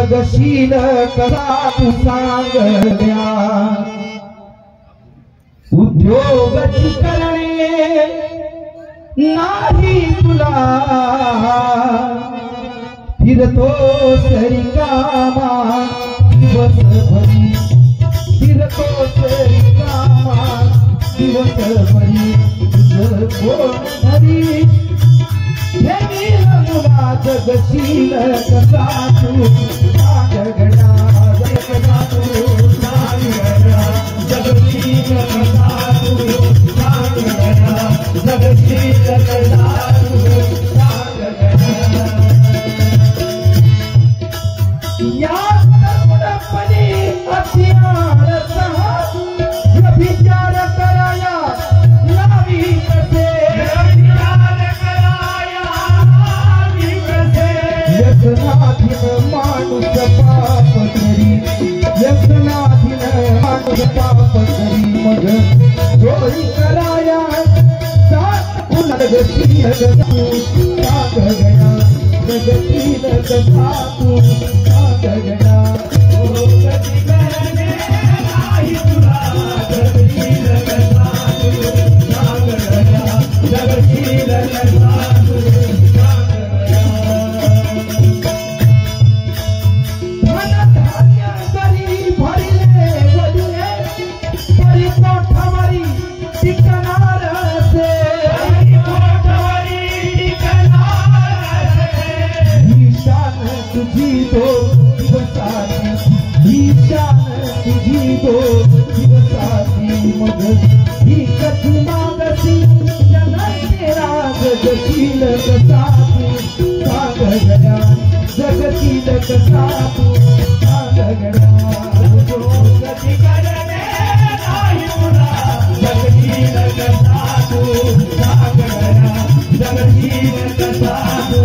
जगशील कसा तू सांगल्या उद्योगची करणे नाही तुला फिरतो रिकामा दिवसभरी फिरतो रिकामा दिवसभरी तुझं कोण हरी मुला जगशील कसा तू सांगल्या कसा तू सांगल्या जगशील कसा तू सांगल्या जगशील कसा तू सांगल्या या तरुणपणी अतियार सहा विचार कराया लावी कसे व्यसनाधीन माणूस पाप करी व्यसनाधीन माणूस पाप करी मग चोरी कराया जगशील सांग गया जगशील कसा तू सांग गया जगशील कसा तू सांग गया जगशील कसा जगशील कसा तू सांग गया जगशील कसा तू सांग गया गती करणे नाही तुला जगशील कसा तू सांग गया जगशील कसा तू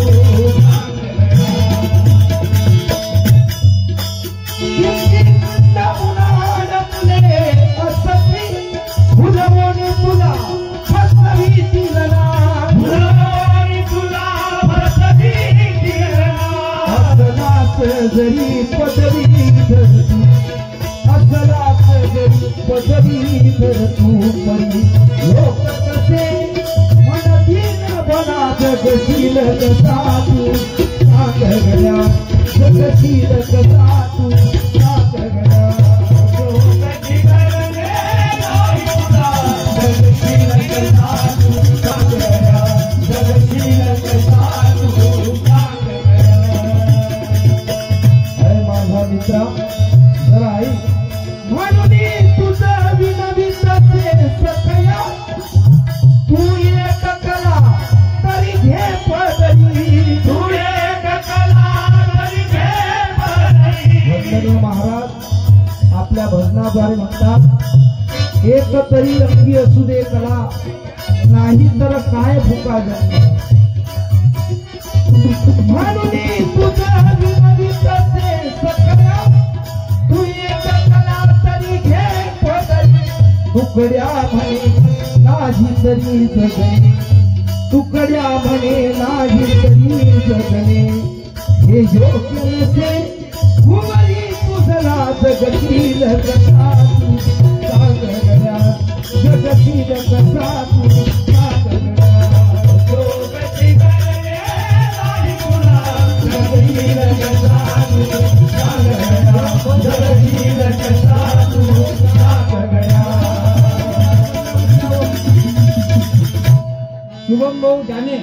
तुला जरी पदवीधर तू असलास जरी पदवीधर तू परी लोक कसे म्हणतील बना जगशील कसा तू सांग गड्या जगशील कसा तू सांग गड्या म्हणून तुझं विनवितसे सखया तू एक कला तरी घे पदरी तू एक कला तरी घे पदरी वंदनीय महाराज आपल्या भजनाद्वारे म्हणतात एक तरी रंगी असू दे कला नाही तर काय भुका जन्म म्हणून तुझं विनवितसे सखया तू एक कला तरी घे पदरी तुकड्या म्हणे नाही तरी जगणे तुकड्या म्हणे नाही तरी जगणे हे योग्य नसे भुवरी तुझला जगतील कसा तू सांग गड्या जगतील कसा तू सांग गड्या जोगती गडे नाही तुला जगतील कसा तू सांग गड्या जगतील कसा तू सांग गड्या शुभम भाऊ जाने